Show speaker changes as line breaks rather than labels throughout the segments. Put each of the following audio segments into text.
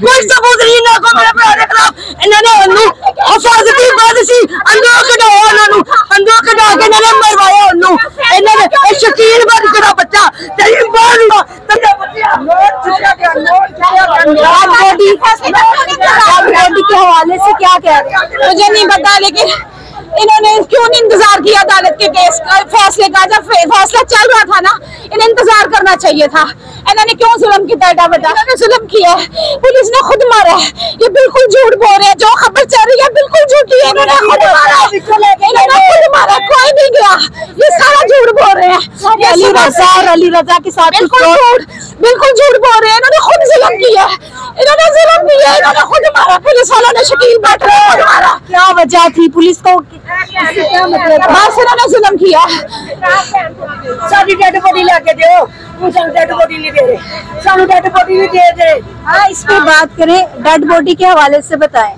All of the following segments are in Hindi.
कोई सबूत नहीं ना को मेरे भरा के खिलाफ इन्होंने ओनू हिफाजती बादशी अंदर कढाया उन्होंने अंदर कढा के इन्होंने मरवाया ओनू इन्होंने शकील बन करा बच्चा तेरी बाल तेरा बच्चा
बॉडी के हवाले से क्या कह रहे हैं मुझे नहीं पता, लेकिन इन्होंने क्यों नहीं इंतजार किया अदालत के केस का फैसले का? जब फैसला चल रहा था ना, इन्हें इंतजार करना चाहिए था। इन्होंने क्यों जुल्म किया? इन्होंने जुल्म किया है, पुलिस ने खुद मारा है। ये बिल्कुल झूठ बोल रहे हैं, जो खबर चल रही है बिल्कुल झूठी है। इन्होंने खुद मारा, कोई नहीं गया, ये सारा झूठ बोल रहे हैं। अली रजा के साथ बिल्कुल झूठ बोल रहे हैं। इन्होंने खुद जुल्म किया, इन्होंने खुद मारा। पुलिस वालों ने शकील बैठ मारा। क्या वजह थी? पुलिस को बस इन्होंने जुल्म किया।
सारी डेड बॉडी लेके दो, डेड बॉडी नहीं दे रहे, सानू डेड बॉडी नहीं दे दे।
हाँ, इस पे बात करें, डेड बॉडी के हवाले से बताएं।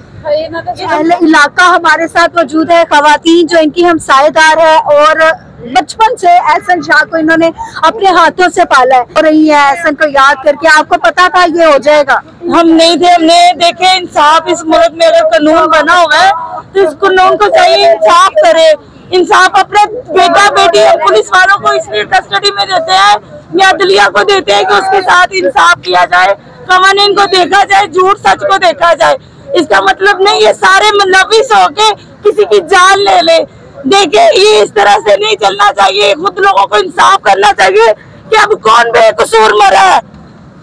इलाका हमारे साथ मौजूद है, खवातीन जो इनकी हमसायेदार है और बचपन से एहसन शाह को इन्होंने अपने हाथों से पाला है और रही है। एहसन को याद करके आपको पता था ये हो जाएगा?
हम नहीं थे, हमने देखे इंसाफ इस मुल्क में अगर कानून बना हुआ है तो इस कानून को चाहिए इंसाफ करे। इंसाफ अपने बेटा बेटी पुलिस वालों को इसलिए कस्टडी में देते हैं या अदलिया को देते हैं कि उसके साथ इंसाफ किया जाए, कवानीन को देखा जाए, झूठ सच को देखा जाए। इसका मतलब नहीं ये सारे मुलविस होके किसी की जान ले ले। देखिए, ये इस तरह से नहीं चलना चाहिए। खुद लोगों को इंसाफ करना चाहिए कि अब कौन बेकसूर मरा है,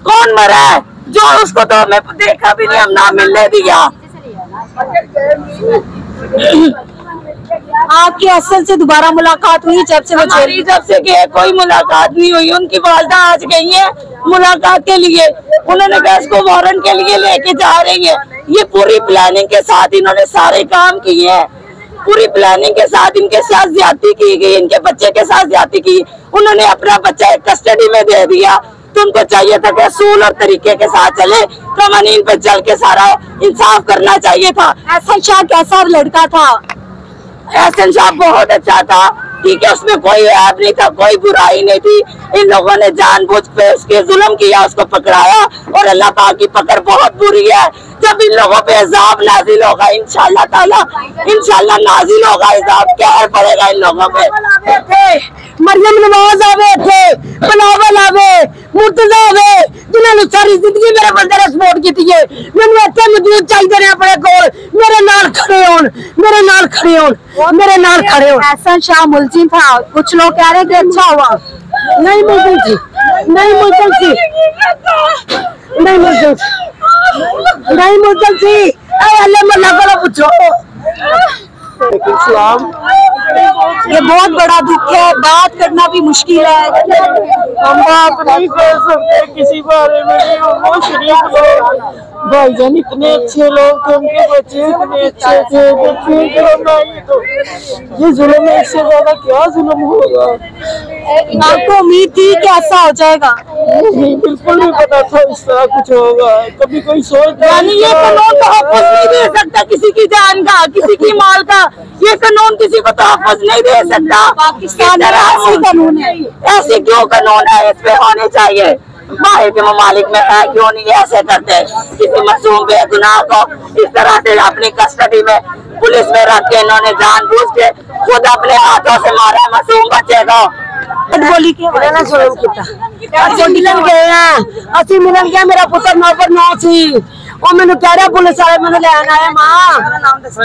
कौन मरा है, जो उसको तो हमें देखा भी नहीं, हम ना मिलने दिया।
आपकी असल से दोबारा मुलाकात हुई जब से
जब से कोई मुलाकात नहीं हुई। उनकी वालदा आज गई है मुलाकात के लिए, उन्होंने कहा इसको वारंट के लिए लेके जा रही है। ये पूरी प्लानिंग के साथ इन्होंने सारे काम किए हैं, पूरी प्लानिंग के साथ इनके साथ ज्यादती की गई, इनके बच्चे के साथ ज्यादती की। उन्होंने अपना बच्चा एक कस्टडी में दे दिया तो उनको चाहिए था कि असूल और तरीके के साथ चले, कवानीन पे चल के सारा इंसाफ करना चाहिए था।
एहसन शाह कैसा लड़का था?
एहसन शाह बहुत अच्छा था, ठीक है, उसमें कोई ऐब नहीं था, कोई बुराई नहीं थी। इन लोगों ने जानबूझ के उसके जुल्म किया, उसको पकड़ाया और अल्लाह पाक की पकड़ बहुत बुरी है। जब इन लोगों पे अजाब नाजिल होगा इंशाअल्लाह ताला, इंशाअल्लाह नाजिल होगा अजाब, कहर पड़ेगा इन लोगों पे।
मरियम नवाज आवे थे, बिलावल आवे, मुर्तजा आवे, जिन्होंने सारी जिंदगी मेरे बंदे ने सपोर्ट की थी। मैंने इतने मजदूर चाहिए ने अपने कोल, मेरे नाल खड़े होन, मेरे नाल खड़े होन, मेरे नाल खड़े होन। एहसन शाह मुलजिम था, कुछ लोग कह रहे कि अच्छा हुआ।
नहीं मुलजिम थी, नहीं मुलजिम थी, नहीं मुलजिम थी, नहीं मुलजिम थी। अल्लाह मल्ला को पूछो।
ये बहुत बड़ा दुख है, बात करना भी मुश्किल है।
हम बात नहीं कर सकते किसी बारे में। वो शरीफ लोग भाईजान इतने अच्छे लोग थे, उनके बच्चे इतने अच्छे थे। देखिए तो ये जुल्म है, इससे ज्यादा क्या जुल्म होगा?
आपको उम्मीद थी कि ऐसा हो जाएगा?
नहीं, बिल्कुल नहीं पता था इस तरह कुछ होगा। कभी कोई सोचता यानी ये कानून तहफ़्फ़ुज़ नहीं दे सकता किसी की जान का, किसी की माल का। ये कानून किसी को तहफ़्फ़ुज़ नहीं दे सकता।
पाकिस्तान में ऐसी कानून है,
ऐसी क्यों कानून है? इस पे होने चाहिए। बाहर के ममालिक में है क्यों नहीं ऐसे करते? किसी मासूम बेगुनाह को इस तरह से अपनी कस्टडी में पुलिस में रख के इन्होंने जानबूझ के खुद अपने हाथों से मारा मासूम बच्चे को।
बोली के
मिलन गए हैं, असि मिलन गया। मेरा पुत्र 9 पर 9 सी, और मैंने कह रहा पुलिस वाले मैंने लेना है। मां नाम दसा